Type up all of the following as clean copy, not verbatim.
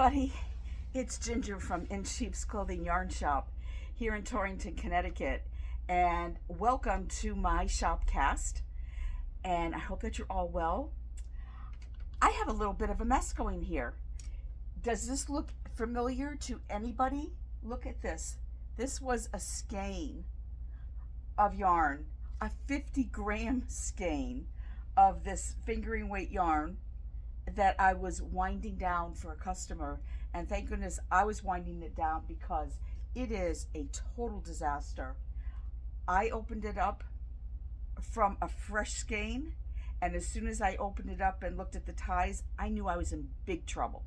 everybody, it's Ginger from In Sheep's Clothing Yarn Shop here in Torrington, Connecticut, and welcome to my Shopcast, and I hope that you're all well. I have a little bit of a mess going here. Does this look familiar to anybody? Look at this. This was a skein of yarn, a 50-gram skein of this fingering weight yarn that I was winding down for a customer, and thank goodness I was winding it down because it is a total disaster. I opened it up from a fresh skein, and as soon as I opened it up and looked at the ties, I knew I was in big trouble.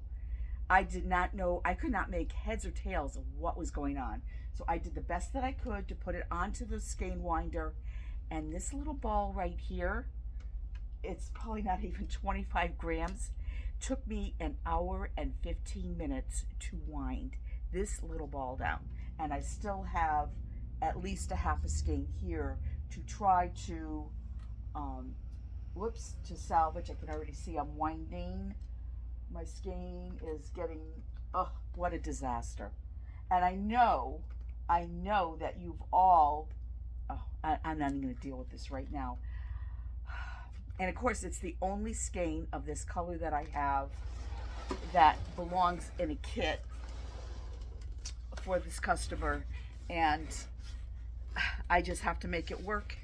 I did not know, I could not make heads or tails of what was going on. So I did the best that I could to put it onto the skein winder, and this little ball right here, it's probably not even 25 grams, took me an hour and 15 minutes to wind this little ball down. And I still have at least a half a skein here to try to, to salvage. I can already see I'm winding. My skein is getting, oh, what a disaster. And I know that you've all, I'm not even gonna deal with this right now. And of course, it's the only skein of this color that I have that belongs in a kit for this customer, and I just have to make it work.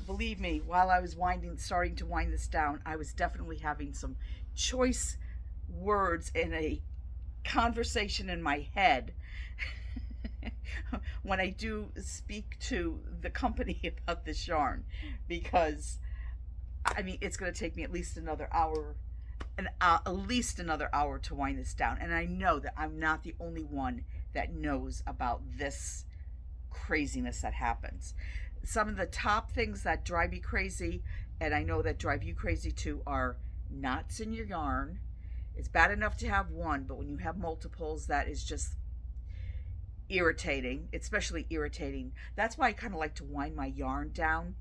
Believe me, while I was starting to wind this down, I was definitely having some choice words in a conversation in my head when I do speak to the company about this yarn, because I mean, it's going to take me at least another hour, to wind this down. And I know that I'm not the only one that knows about this craziness that happens. Some of the top things that drive me crazy, and I know that drive you crazy too, are knots in your yarn. It's bad enough to have one, but when you have multiples, that is just irritating, especially irritating. That's why I kind of like to wind my yarn down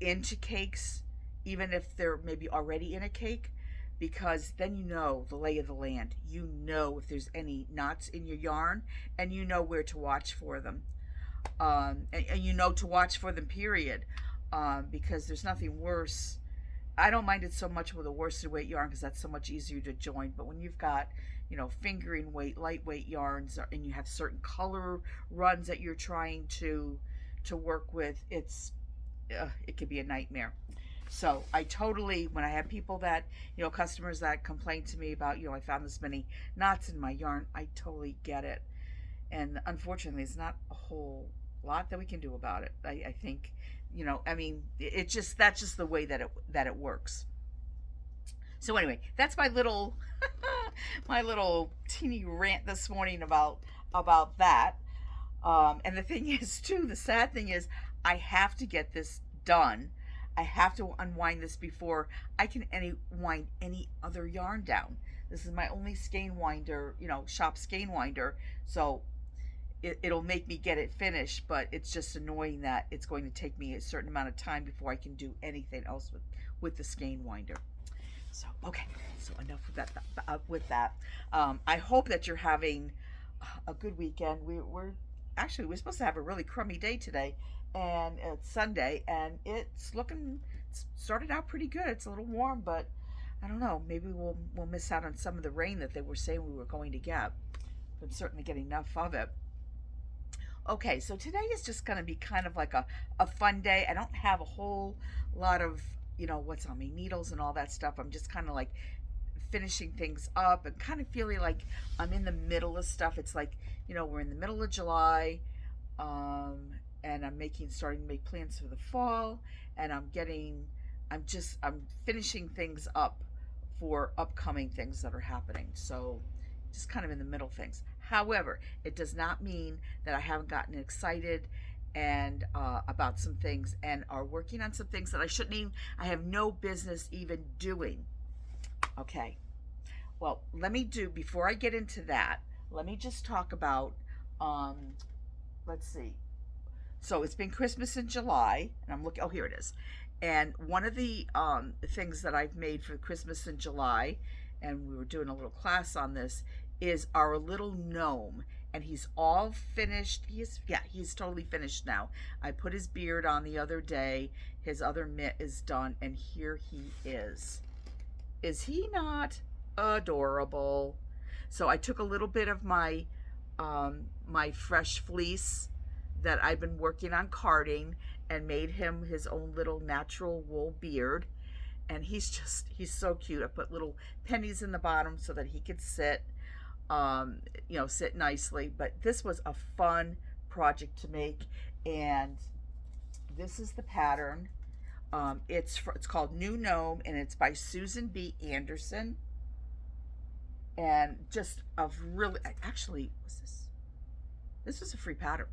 into cakes, even if they're maybe already in a cake, because then you know the lay of the land. You know if there's any knots in your yarn, and you know where to watch for them, and you know to watch for them, period, because there's nothing worse. I don't mind it so much with a worsted weight yarn because that's so much easier to join, but when you've got, you know, fingering weight, lightweight yarns, and you have certain color runs that you're trying to work with, it could be a nightmare. So I totally, when I have people that, you know, customers that complain to me about, you know, I found this many knots in my yarn, I totally get it. And unfortunately, there's not a whole lot that we can do about it. I think, you know, I mean, that's just the way that it works. So anyway, that's my little my little teeny rant this morning about that. And the thing is too, the sad thing is, I have to get this done. I have to unwind this before I can wind any other yarn down. This is my only skein winder, you know, shop skein winder. So it'll make me get it finished, but it's just annoying that it's going to take me a certain amount of time before I can do anything else with the skein winder. So, okay, so enough with that. I hope that you're having a good weekend. We're supposed to have a really crummy day today, and it's Sunday, and it started out pretty good. It's a little warm, but I don't know, maybe we'll miss out on some of the rain that they were saying we were going to get. I'm certainly getting enough of it. Okay, so today is just going to be kind of like a fun day. I don't have a whole lot of, you know, what's on my needles and all that stuff. I'm just kind of like finishing things up and kind of feeling like I'm in the middle of stuff. It's like, you know, we're in the middle of July, and I'm starting to make plans for the fall, and I'm finishing things up for upcoming things that are happening. So just kind of in the middle of things. However, it does not mean that I haven't gotten excited and about some things, and are working on some things that I have no business even doing. Okay, well, before I get into that, let me just talk about, let's see. So it's been Christmas in July, and I'm looking, oh, here it is. And one of the things that I've made for Christmas in July, and we were doing a little class on this, is our little gnome. And he's all finished. He's totally finished now. I put his beard on the other day. His other mitt is done, and here he is. Is he not adorable? So I took a little bit of my my fresh fleece that I've been working on carding and made him his own little natural wool beard. And he's so cute. I put little pennies in the bottom so that he could sit, sit nicely. But this was a fun project to make, and this is the pattern. It's called New Gnome, and it's by Susan B. Anderson. And just a really, actually, this was a free pattern.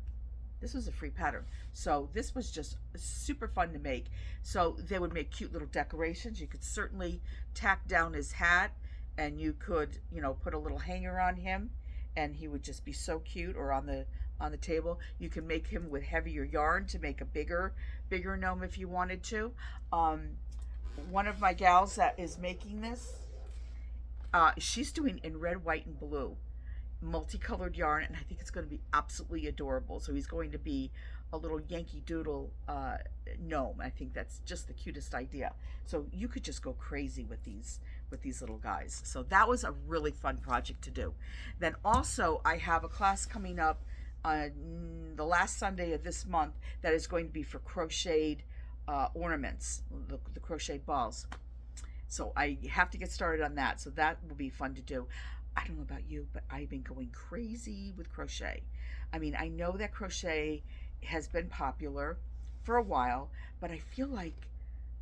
This was a free pattern. So this was just super fun to make. So they would make cute little decorations. You could certainly tack down his hat, and you could, put a little hanger on him, and he would just be so cute, or on the table. You can make him with heavier yarn to make a bigger gnome if you wanted to. One of my gals that is making this, she's doing in red, white, and blue, multicolored yarn, and I think it's going to be absolutely adorable. So he's going to be a little Yankee Doodle gnome. I think that's just the cutest idea. So you could just go crazy with these little guys. So that was a really fun project to do. Then also I have a class coming up on the last Sunday of this month that is going to be for crocheted ornaments, the crocheted balls. So I have to get started on that. So that will be fun to do. I don't know about you, but I've been going crazy with crochet. I mean, I know that crochet has been popular for a while, but I feel like,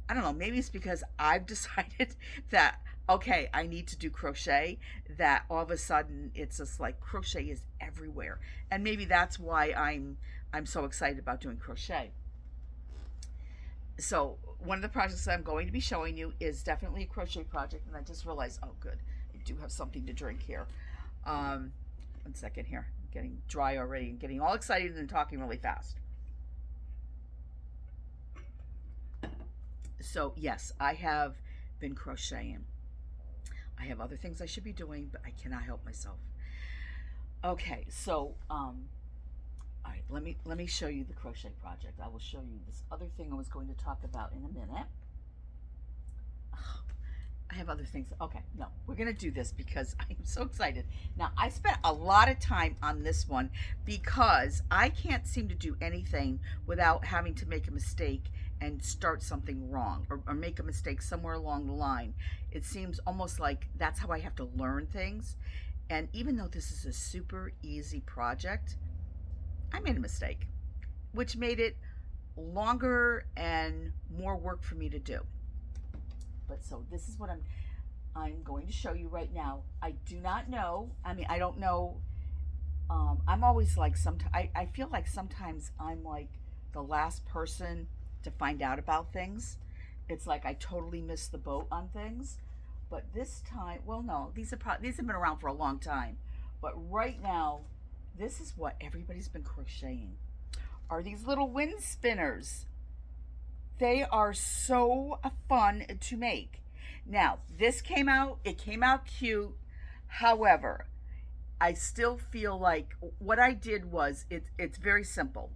I don't know, maybe it's because I've decided that, okay, I need to do crochet, that all of a sudden it's just like crochet is everywhere. And maybe that's why I'm so excited about doing crochet. So one of the projects that I'm going to be showing you is definitely a crochet project, and I just realized, oh good, I do have something to drink here. 1 second here. I'm getting dry already and getting all excited and talking really fast. So yes, I have been crocheting. I have other things I should be doing, but I cannot help myself. Okay, so all right, let me show you the crochet project. I will show you this other thing I was going to talk about in a minute. I have other things. Okay, no, we're gonna do this because I am so excited. Now, I spent a lot of time on this one because I can't seem to do anything without having to make a mistake and start something wrong, or make a mistake somewhere along the line. It seems almost like that's how I have to learn things. And even though this is a super easy project, I made a mistake, which made it longer and more work for me to do. But so this is what I'm going to show you right now. I do not know. I mean, I don't know. I'm always like, I feel like sometimes I'm like the last person to find out about things. It's like I totally missed the boat on things. But this time, well, no, these have been around for a long time. But right now, this is what everybody's been crocheting. Are these little wind spinners? They are so fun to make. Now, it came out cute. However, I still feel like what I did was, it's very simple.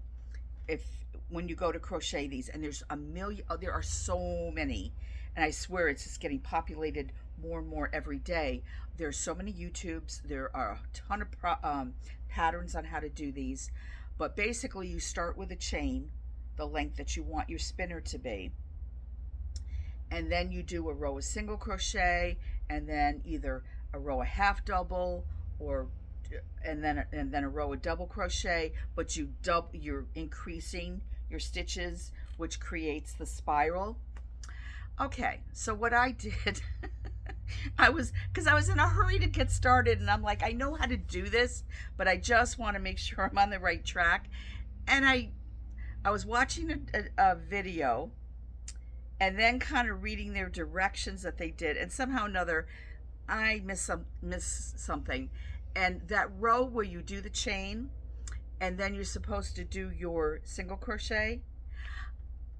When you go to crochet these, and there's a million, there are so many, and I swear it's just getting populated more and more every day. There's so many YouTubes. There are a ton of patterns on how to do these. But basically, you start with a chain, the length that you want your spinner to be, and then you do a row of single crochet, and then either a row of half double, and then a row of double crochet. But you're increasing your stitches, which creates the spiral. Okay, so what I did, because I was in a hurry to get started, and I'm like, I know how to do this, but I just want to make sure I'm on the right track. And I was watching a video, and then kind of reading their directions that they did, and somehow or another, I missed something. And that row where you do the chain, and then you're supposed to do your single crochet,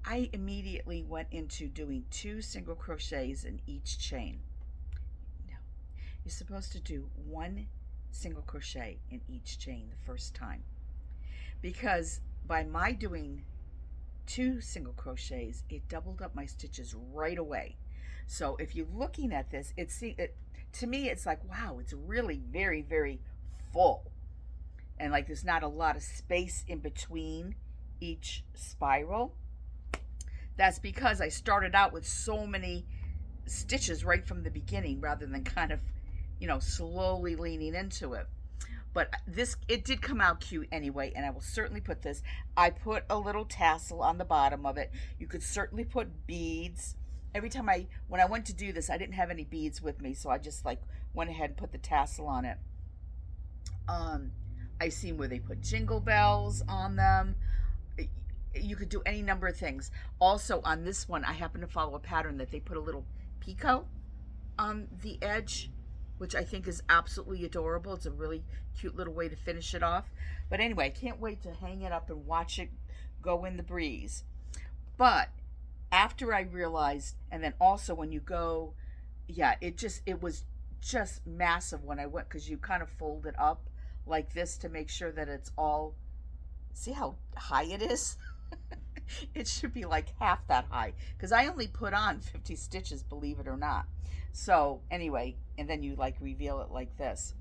I immediately went into doing 2 single crochets in each chain. No, you're supposed to do 1 single crochet in each chain the first time, because by my doing 2 single crochets, it doubled up my stitches right away. So if you're looking at this, to me it's like, wow, it's really very, very full, and like there's not a lot of space in between each spiral. That's because I started out with so many stitches right from the beginning, rather than kind of, slowly leaning into it. But it did come out cute anyway, and I will certainly put this. I put a little tassel on the bottom of it. You could certainly put beads. Every time when I went to do this, I didn't have any beads with me, so I just like went ahead and put the tassel on it. I've seen where they put jingle bells on them. You could do any number of things. Also, on this one, I happen to follow a pattern that they put a little picot on the edge, which I think is absolutely adorable. It's a really cute little way to finish it off. But anyway, I can't wait to hang it up and watch it go in the breeze. But after I realized, and then also when you go, it was just massive when I went, because you kind of fold it up like this to make sure that it's all, see how high it is? It should be like half that high, because I only put on 50 stitches, believe it or not. So anyway, and then you like reveal it like this.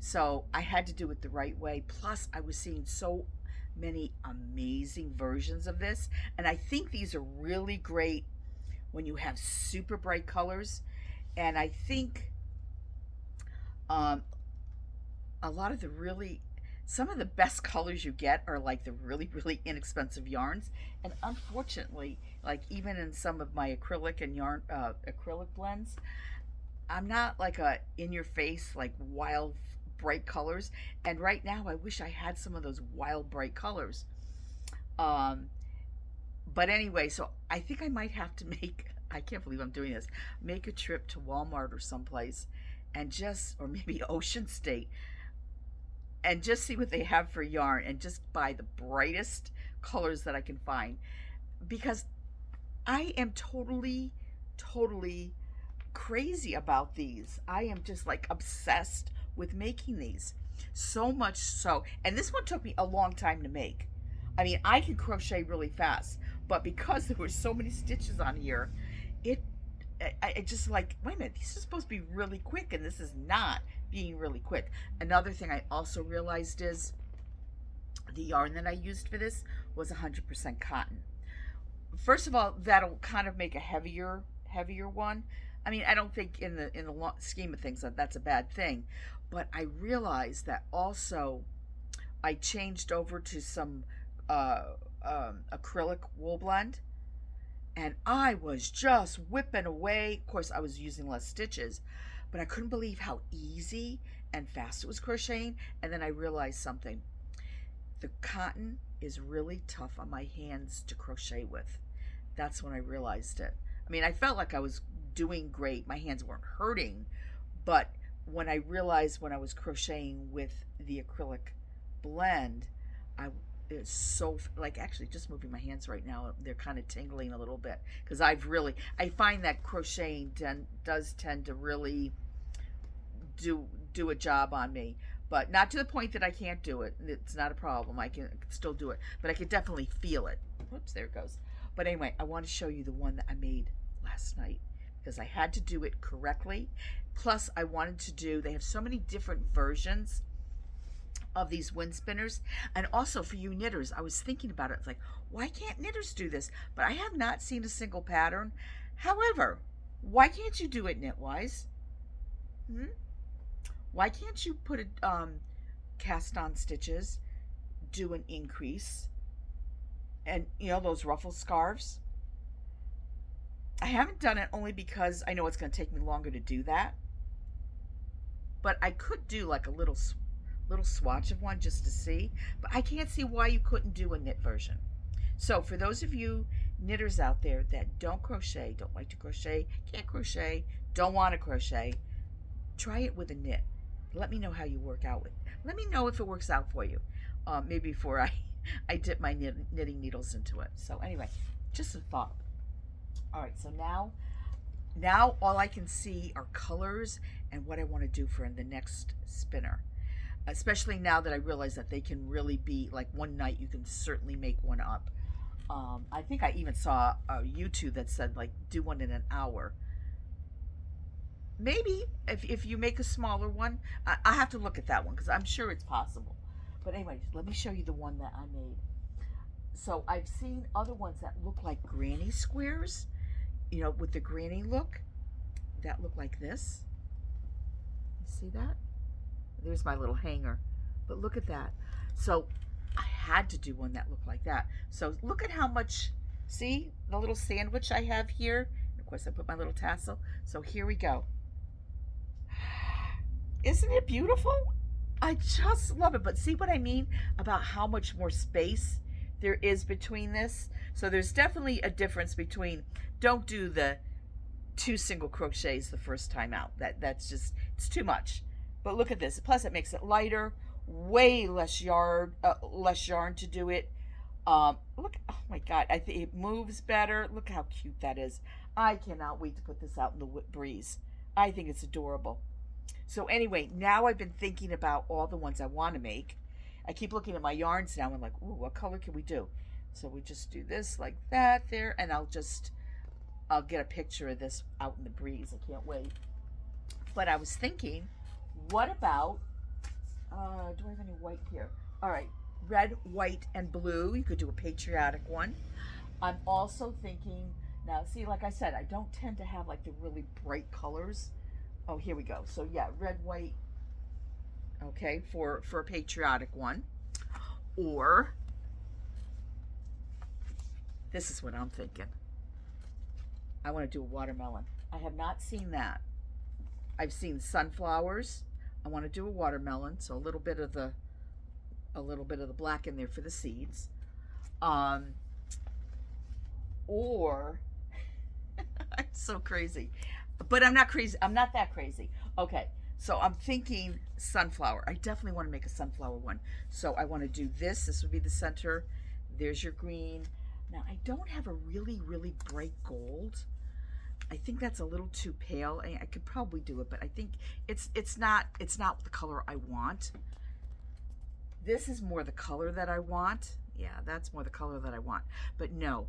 So I had to do it the right way. Plus I was seeing so many amazing versions of this, and I think these are really great when you have super bright colors. And I think a lot of some of the best colors you get are like the really, really inexpensive yarns. And unfortunately, like even in some of my acrylic and yarn acrylic blends, I'm not like a in your face like wild bright colors. And right now I wish I had some of those wild bright colors. But anyway, so I think I might have to I can't believe I'm doing this, make a trip to Walmart or someplace, and or maybe Ocean State, and just see what they have for yarn, and just buy the brightest colors that I can find, because I am totally crazy about these. I am just like obsessed with making these, so much so. And this one took me a long time to make. I mean, I can crochet really fast, but because there were so many stitches on here, I just like, wait a minute, these are supposed to be really quick, and this is not being really quick. Another thing I also realized is the yarn that I used for this was 100% cotton. First of all, that'll kind of make a heavier one. I mean, I don't think in the long scheme of things that's a bad thing, but I realized that also I changed over to some acrylic wool blend, and I was just whipping away. Of course, I was using less stitches, but I couldn't believe how easy and fast it was crocheting. And then I realized something. The cotton is really tough on my hands to crochet with. That's when I realized it. I mean, I felt like I was doing great. My hands weren't hurting, but when I realized when I was crocheting with the acrylic blend, it's so, like, actually just moving my hands right now, they're kind of tingling a little bit, because I find that crocheting does tend to really do a job on me, but not to the point that I can't do it. It's not a problem. I can still do it, but I can definitely feel it. Whoops, there it goes. But anyway, I want to show you the one that I made last night, because I had to do it correctly. Plus I wanted to do, they have so many different versions of these wind spinners. And also for you knitters, I was thinking about it, like, why can't knitters do this? But I have not seen a single pattern. However, why can't you do it knitwise? Why can't you put a cast on stitches, do an increase, and those ruffle scarves? I haven't done it only because I know it's going to take me longer to do that, but I could do like a little swatch of one just to see. But I can't see why you couldn't do a knit version. So for those of you knitters out there that don't crochet, don't like to crochet, can't crochet, don't want to crochet, try it with a knit. Let me know how you work out with it. Let me know if it works out for you, maybe before I dip my knitting needles into it. So anyway, just a thought. All right, so now Now all I can see are colors and what I want to do for the next spinner. Especially now that I realize that they can really be like one night you can certainly make one up. I think I even saw a YouTube that said like do one in an hour. Maybe if you make a smaller one, I have to look at that one because I'm sure it's possible. But anyway, let me show you the one that I made. So I've seen other ones that look like granny squares, you know, with the granny look, that look like this. You see that? There's my little hanger. But look at that. So I had to do one that looked like that. So look at how much, see the little sandwich I have here? And of course I put my little tassel. So here we go. Isn't it beautiful? I just love it. But see what I mean about how much more space there is between this? So there's definitely a difference between, don't do the 2 single crochets the first time out. That's just, it's too much. But look at this. Plus it makes it lighter, way less yarn to do it. Look, oh my God, I think it moves better. Look how cute that is. I cannot wait to put this out in the breeze. I think it's adorable. So anyway, now I've been thinking about all the ones I want to make. I keep looking at my yarns now and like, ooh, what color can we do? So we just do this like that there, and I'll get a picture of this out in the breeze. I can't wait. But I was thinking, what about, do I have any white here? All right, red, white, and blue. You could do a patriotic one. I'm also thinking, now see, like I said, I don't tend to have like the really bright colors. Oh, here we go. So yeah, red, white, okay, for a patriotic one. Or, this is what I'm thinking. I want to do a watermelon. I have not seen that. I've seen sunflowers. I want to do a watermelon, so a little bit of the black in there for the seeds. Or I'm so crazy. But I'm not crazy. I'm not that crazy. Okay. So I'm thinking sunflower. I definitely want to make a sunflower one. So I want to do this. This would be the center. There's your green. Now I don't have a really, really bright gold. I think that's a little too pale. I could probably do it, but I think it's not the color I want. This is more the color that I want. Yeah, that's more the color that I want. But no,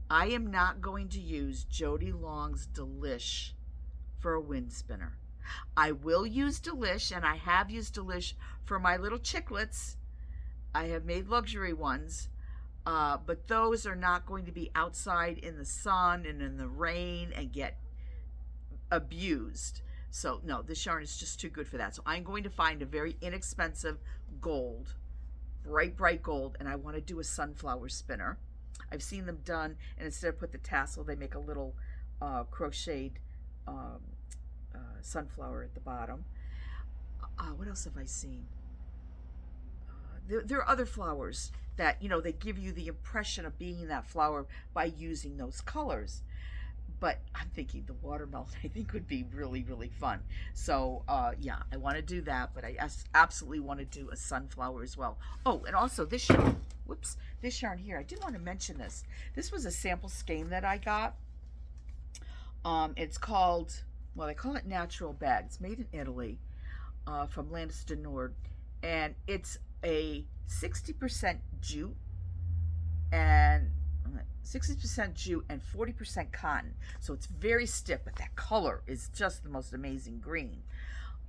I am not going to use Jody Long's Delish for a wind spinner. I will use Delish, and I have used Delish for my little chiclets. I have made luxury ones, but those are not going to be outside in the sun and in the rain and get abused. So no, this yarn is just too good for that. So I'm going to find a very inexpensive gold, bright gold, and I want to do a sunflower spinner. I've seen them done, and instead of put the tassel, they make a little crocheted sunflower at the bottom. What else have I seen? There are other flowers that, you know, they give you the impression of being that flower by using those colors. But I'm thinking the watermelon, I think, would be really, really fun. So, yeah, I want to do that, but I absolutely want to do a sunflower as well. Oh, and also this yarn, whoops, this yarn here, I did want to mention this. This was a sample skein that I got. It's called, well, they call it Natural Bag. It's made in Italy, from Landis de Nord, and it's a 60% jute and 60% jute and 40% cotton. So it's very stiff, but that color is just the most amazing green.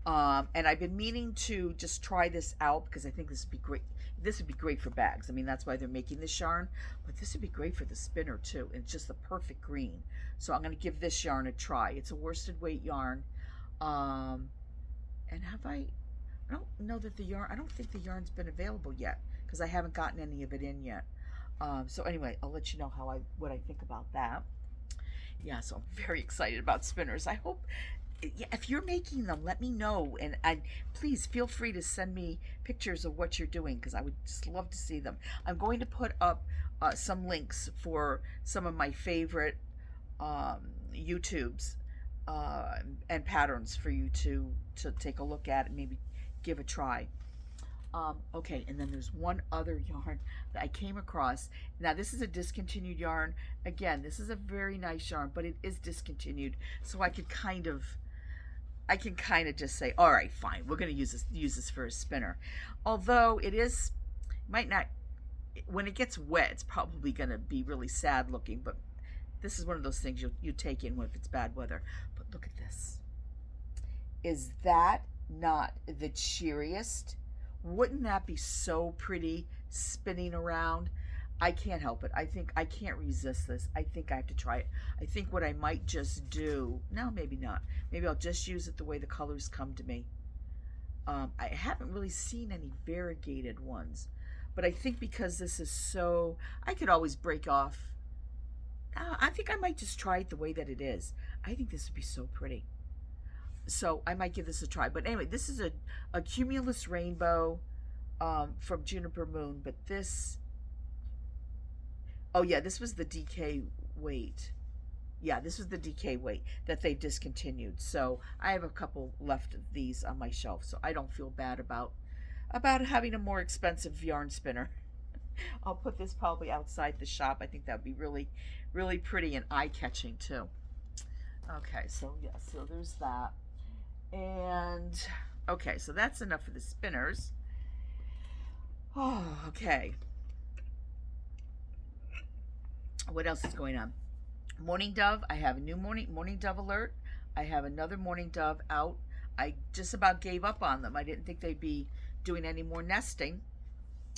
And I've been meaning to just try this out because I think this would be great. This would be great for bags. I mean, that's why they're making this yarn, but this would be great for the spinner too. It's just the perfect green. So I'm going to give this yarn a try. It's a worsted weight yarn. And I don't know that the yarn, I don't think the yarn's been available yet because I haven't gotten any of it in yet. So anyway, I'll let you know what I think about that. Yeah, so I'm very excited about spinners. I hope, yeah, if you're making them, let me know, and please feel free to send me pictures of what you're doing because I would just love to see them. I'm going to put up some links for some of my favorite YouTubes and patterns for you to take a look at and maybe give a try. Okay, and then there's one other yarn that I came across. Now this is a discontinued yarn. Again, this is a very nice yarn, but it is discontinued. So I can kind of just say, all right, fine, we're going to use this for a spinner. Although it is, might not, when it gets wet, it's probably going to be really sad looking, but this is one of those things you take in when if it's bad weather. But look at this. Is that not the cheeriest? Wouldn't that be so pretty spinning around? I can't help it. I think I can't resist this. I think I have to try it. I think what I might just do, no, maybe not. Maybe I'll just use it the way the colors come to me. I haven't really seen any variegated ones, but I think because this is so, I could always break off. I think I might just try it the way that it is. I think this would be so pretty. So I might give this a try. But anyway, this is a Cumulus Rainbow from Juniper Moon. But this, oh yeah, this was the DK weight. Yeah, this was the DK weight that they discontinued. So I have a couple left of these on my shelf. So I don't feel bad about having a more expensive yarn spinner. I'll put this probably outside the shop. I think that would be really, really pretty and eye-catching too. Okay, so yeah, so there's that. And okay, so that's enough for the spinners. Oh, okay. What else is going on? Morning Dove. I have a new morning Dove alert. I have another Morning Dove out. I just about gave up on them. I didn't think they'd be doing any more nesting.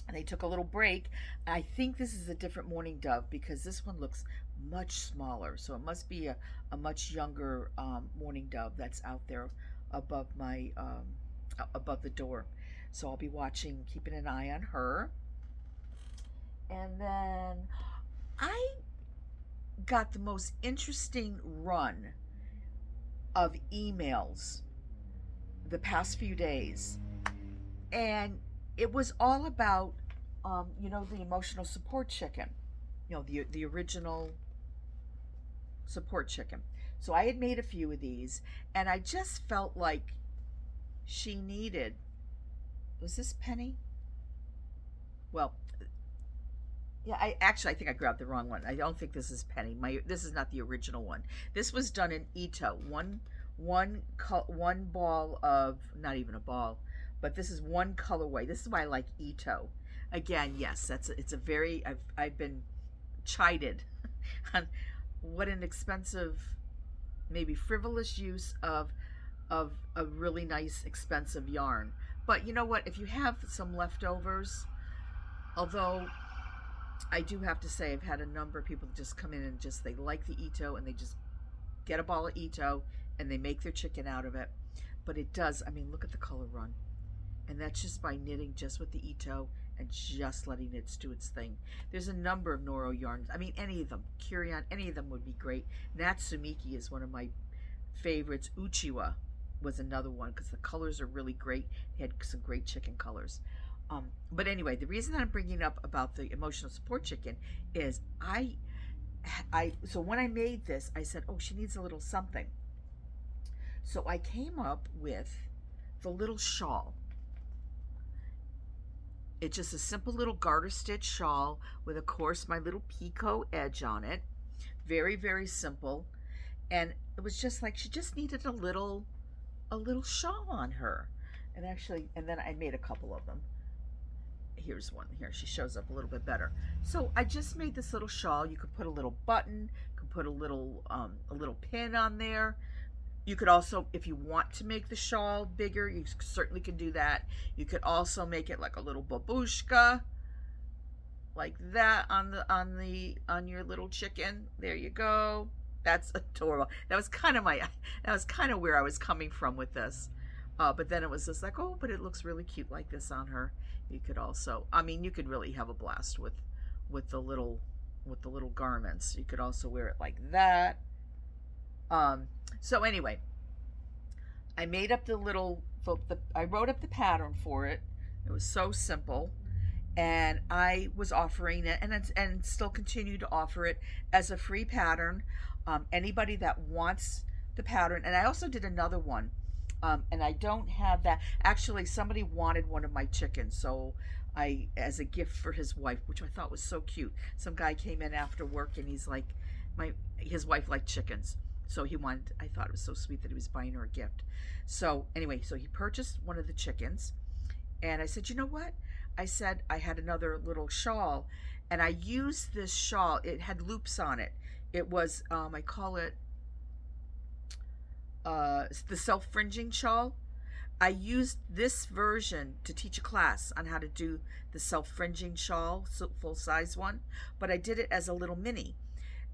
And they took a little break. I think this is a different Morning Dove because this one looks much smaller. So it must be a much younger Morning Dove that's out there above my above the door. So I'll be watching, keeping an eye on her. And then I got the most interesting run of emails the past few days, and it was all about you know, the emotional support chicken, you know, the original support chicken. So I had made a few of these, and I just felt like she needed, was this Penny? Well, yeah, I think I grabbed the wrong one. I don't think this is Penny. This is not the original one. This was done in Ito. One ball of, not even a ball, but this is one colorway. This is why I like Ito. Again, yes, it's a very, I've been chided on what an expensive, maybe frivolous use of a really nice expensive yarn. But you know what? If you have some leftovers, although I do have to say I've had a number of people just come in and just, they like the Ito and they just get a ball of Ito and they make their chicken out of it. But it does, I mean, look at the color run. And that's just by knitting just with the Ito and just letting it do its thing. There's a number of Noro yarns. I mean, any of them. Curion, any of them would be great. Natsumiki is one of my favorites. Uchiwa was another one because the colors are really great. They had some great chicken colors. But anyway, the reason that I'm bringing up about the emotional support chicken is so when I made this, I said, oh, she needs a little something. So I came up with the little shawl. It's just a simple little garter stitch shawl with, of course, my little picot edge on it. Very, very simple. And it was just like she just needed a little shawl on her. And actually, and then I made a couple of them. Here's one here. She shows up a little bit better. So I just made this little shawl. You could put a little button, you could put a little pin on there. You could also, if you want to make the shawl bigger, you certainly can do that. You could also make it like a little babushka, like that on your little chicken. There you go. That's adorable. That was kind of where I was coming from with this. But then it was just like, oh, but it looks really cute like this on her. You could also, I mean, you could really have a blast with the little garments. You could also wear it like that. So anyway, I made up I wrote up the pattern for it. It was so simple, and I was offering it, and still continue to offer it as a free pattern. Anybody that wants the pattern, and I also did another one And I don't have that. Actually, somebody wanted one of my chickens, so I, as a gift for his wife, which I thought was so cute. Some guy came in after work and he's like, his wife liked chickens, so he wanted. I thought it was so sweet that he was buying her a gift. So anyway, so he purchased one of the chickens, and I said, you know what? I said I had another little shawl, and I used this shawl. It had loops on it. It was I call it the self-fringing shawl. I used this version to teach a class on how to do the self-fringing shawl, full size one, but I did it as a little mini.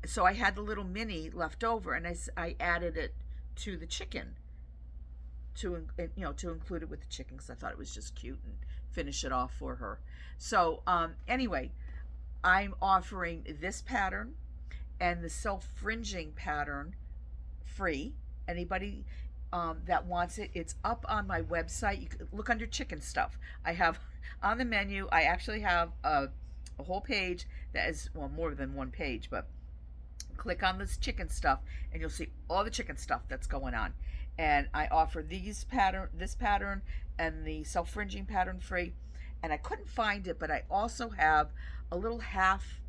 So I had the little mini left over, and I added it to the chicken to include it with the chicken because I thought it was just cute and finish it off for her. So anyway, I'm offering this pattern and the self-fringing pattern free. Anybody that wants it, it's up on my website. You can look under chicken stuff. I have on the menu, I actually have a whole page that is, well, more than one page, but click on this chicken stuff and you'll see all the chicken stuff that's going on. And I offer this pattern and the self-fringing pattern free. And I couldn't find it, but I also have a little half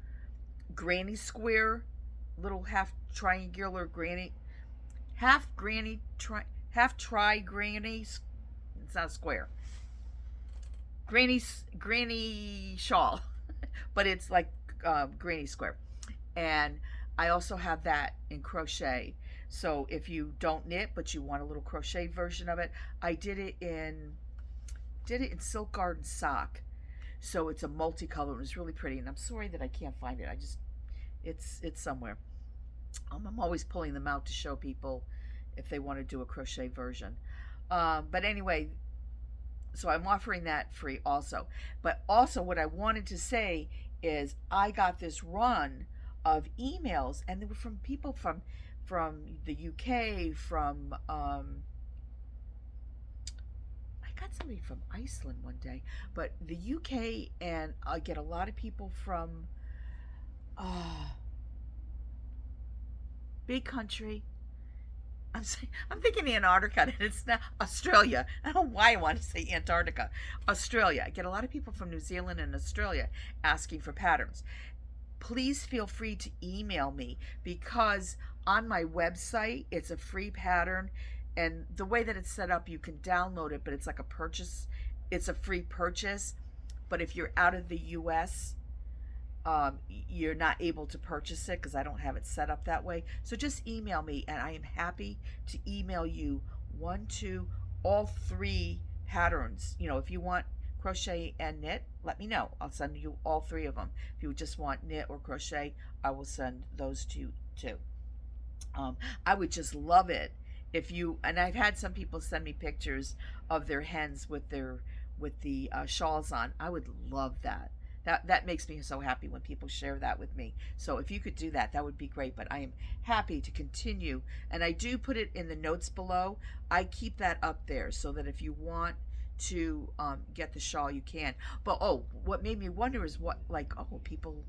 granny square, little half triangular granny, half tri granny. It's not a square. Granny shawl, but it's like granny square. And I also have that in crochet. So if you don't knit but you want a little crochet version of it, I did it in Silk Garden Sock. So it's a multicolor and it's really pretty. And I'm sorry that I can't find it. It's somewhere. I'm always pulling them out to show people if they want to do a crochet version. But anyway, so I'm offering that free also. But also what I wanted to say is I got this run of emails, and they were from people from the UK, from I got somebody from Iceland one day, but the UK, and I get a lot of people from big country. I'm thinking Antarctica, and it's not Australia. I don't know why I want to say Antarctica. Australia. I get a lot of people from New Zealand and Australia asking for patterns. Please feel free to email me, because on my website it's a free pattern, and the way that it's set up, you can download it, but it's like a purchase. It's a free purchase, but if you're out of the US, you're not able to purchase it because I don't have it set up that way. So just email me, and I am happy to email you all three patterns. If you want crochet and knit, let me know. I'll send you all three of them. If you just want knit or crochet, I will send those two too. I would just love it if you, and I've had some people send me pictures of their hens with the shawls on. I would love that. That makes me so happy when people share that with me. So if you could do that, that would be great. But I am happy to continue, and I do put it in the notes below. I keep that up there so that if you want to get the shawl, you can. But what made me wonder is people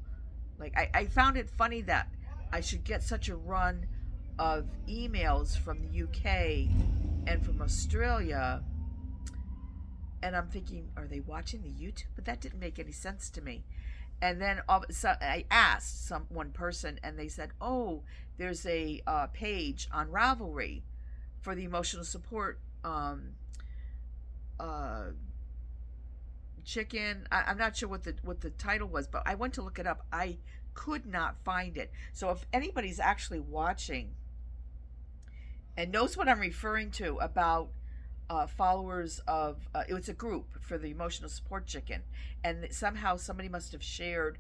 I found it funny that I should get such a run of emails from the UK and from Australia, and I'm thinking, are they watching the YouTube? But that didn't make any sense to me. And then I asked one person, and they said, oh, there's a page on Ravelry for the emotional support chicken. I'm not sure what the title was, but I went to look it up. I could not find it. So if anybody's actually watching and knows what I'm referring to about followers of it was a group for the emotional support chicken, and somehow somebody must have shared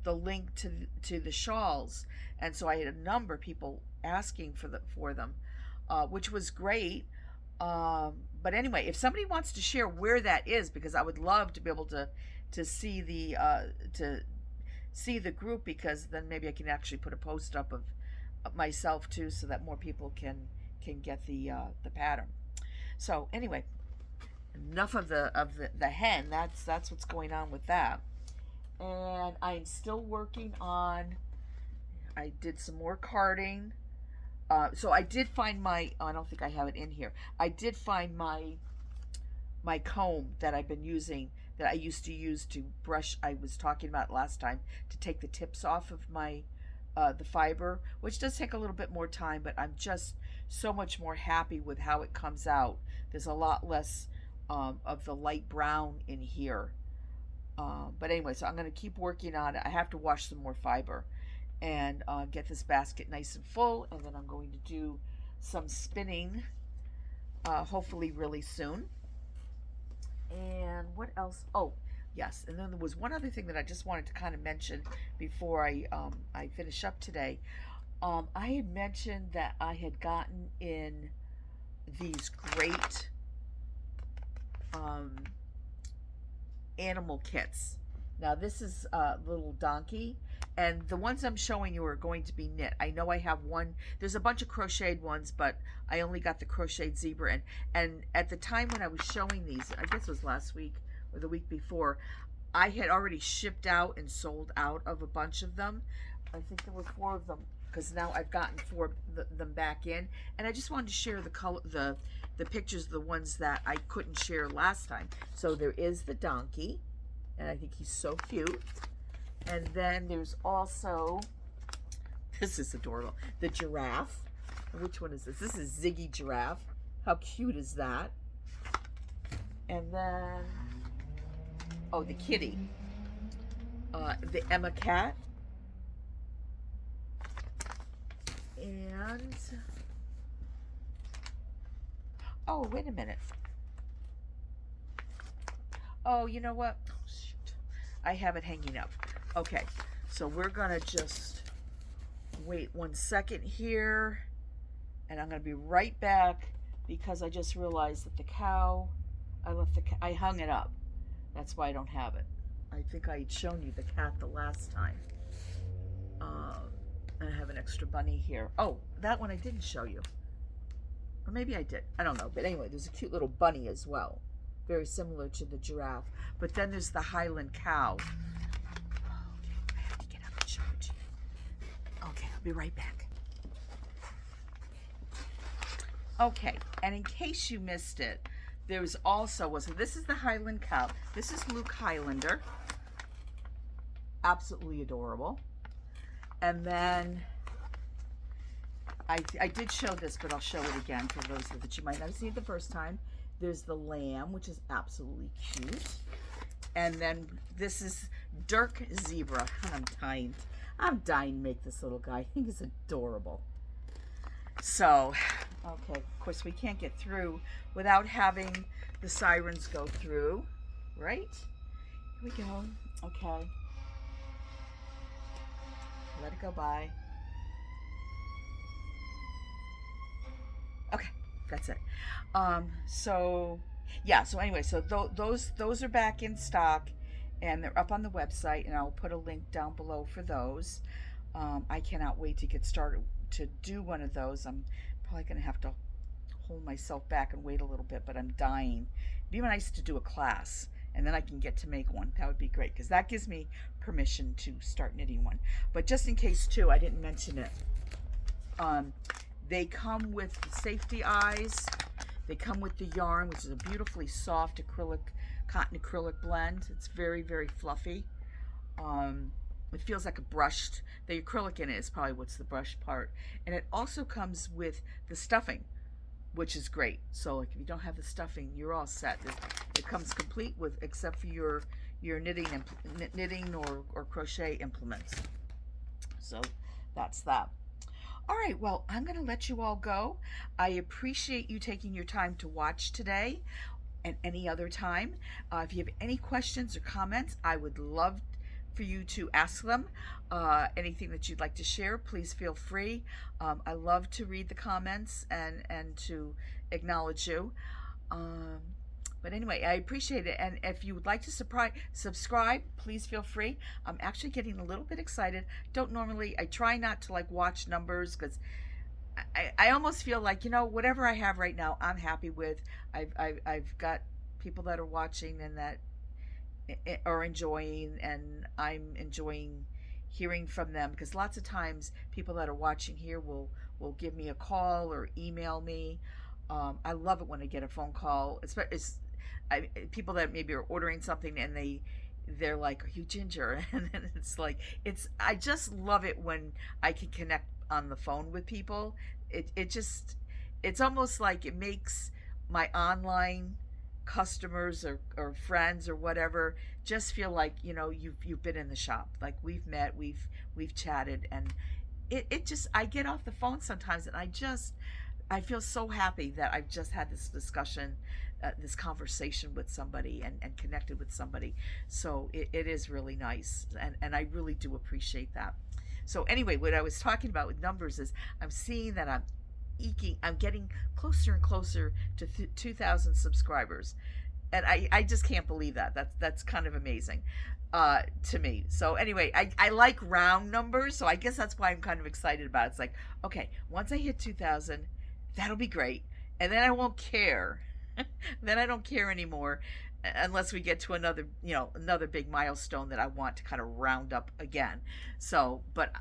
the link to the shawls, and so I had a number of people asking for them, which was great. But anyway, if somebody wants to share where that is, because I would love to be able to see the group, because then maybe I can actually put a post up of myself too, so that more people can get the pattern. So anyway, enough of the hen. That's what's going on with that. And I'm still working on. I did some more carding. So I did find my, I don't think I have it in here. I did find my comb that I've been using, that I used to use to brush, I was talking about last time, to take the tips off of my the fiber, which does take a little bit more time, but I'm just so much more happy with how it comes out. There's a lot less of the light brown in here. But anyway, so I'm going to keep working on it. I have to wash some more fiber and get this basket nice and full, and then I'm going to do some spinning hopefully really soon. And what else? Oh, yes. And then there was one other thing that I just wanted to kind of mention before I finish up today. I had mentioned that I had gotten in these great animal kits. Now this is a little donkey, and the ones I'm showing you are going to be knit. I know I have one, there's a bunch of crocheted ones, but I only got the crocheted zebra, and at the time when I was showing these, I guess it was last week or the week before, I had already shipped out and sold out of a bunch of them. I think there were 4 of them, because now I've gotten 4 of them back in, and I just wanted to share the color, the pictures of the ones that I couldn't share last time. So there is the donkey, and I think he's so cute. And then there's also, this is adorable, the giraffe. Which one is this? This is Ziggy Giraffe. How cute is that? And then, oh, the kitty. The Emma cat. And, oh, wait a minute. Oh, you know what? Oh, shoot. I have it hanging up. Okay, so we're gonna just wait 1 second here, and I'm gonna be right back, because I just realized that the cow, I hung it up. That's why I don't have it. I think I had shown you the cat the last time. And I have an extra bunny here. Oh, that one I didn't show you. Or maybe I did. I don't know. But anyway, there's a cute little bunny as well. Very similar to the giraffe. But then there's the Highland cow. Okay, I have to get up and show it to you. Okay, I'll be right back. Okay, and in case you missed it, there's also, so this is the Highland cow. This is Luke Highlander. Absolutely adorable. And then I did show this, but I'll show it again for those that you might not have seen it the first time. There's the lamb, which is absolutely cute. And then this is Dirk Zebra. I'm dying to make this little guy. I think he's adorable. So, okay, of course we can't get through without having the sirens go through, right? Here we go. Okay. Let it go by. Okay, that's it. So yeah, so anyway, so those are back in stock, and they're up on the website, and I'll put a link down below for those. I cannot wait to get started to do one of those. I'm probably gonna have to hold myself back and wait a little bit, but I'm dying. It'd be nice to do a class, and then I can get to make one. That would be great, because that gives me permission to start knitting one. But just in case too, I didn't mention it. They come with safety eyes. They come with the yarn, which is a beautifully soft cotton acrylic blend. It's very, very fluffy. It feels like a brushed, the acrylic in it is probably what's the brush part. And it also comes with the stuffing, which is great. So like if you don't have the stuffing, you're all set. It comes complete with, except for your knitting or crochet implements. So that's that. All right, well, I'm going to let you all go. I appreciate you taking your time to watch today and any other time. If you have any questions or comments, I would love for you to ask them. Anything that you'd like to share, please feel free. I love to read the comments and to acknowledge you. But anyway, I appreciate it. And if you would like to subscribe, please feel free. I'm actually getting a little bit excited. I try not to like watch numbers, because I almost feel like, whatever I have right now, I'm happy with. I've got people that are watching and that are enjoying, and I'm enjoying hearing from them, because lots of times people that are watching here will give me a call or email me. I love it when I get a phone call, especially people that maybe are ordering something and they're like, "Are you Ginger?" And then it's like, I just love it when I can connect on the phone with people. It just, it's almost like it makes my online customers or friends or whatever just feel like, you've been in the shop, like we've met, we've chatted, and it just, I get off the phone sometimes and I feel so happy that I've just had this discussion, this conversation with somebody, and connected with somebody. So it is really nice, and I really do appreciate that. So anyway, what I was talking about with numbers is I'm seeing that I'm getting closer and closer to 2,000 subscribers, and I just can't believe that. That's kind of amazing to me. So anyway, I like round numbers, so I guess that's why I'm kind of excited about it. It's like, okay, once I hit 2,000, that'll be great, and then I won't care. Then I don't care anymore, unless we get to another big milestone that I want to kind of round up again. So, but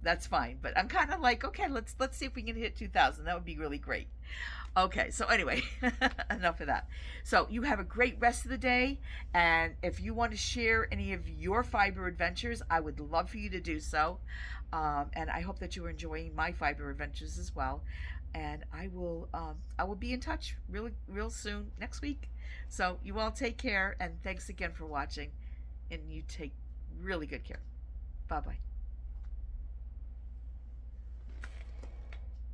that's fine. But I'm kind of like, okay, let's see if we can hit 2,000. That would be really great. Okay, so anyway, enough of that. So you have a great rest of the day, and if you want to share any of your fiber adventures, I would love for you to do so. And I hope that you are enjoying my fiber adventures as well. And I will be in touch really real soon next week. So you all take care, and thanks again for watching, and you take really good care. Bye bye.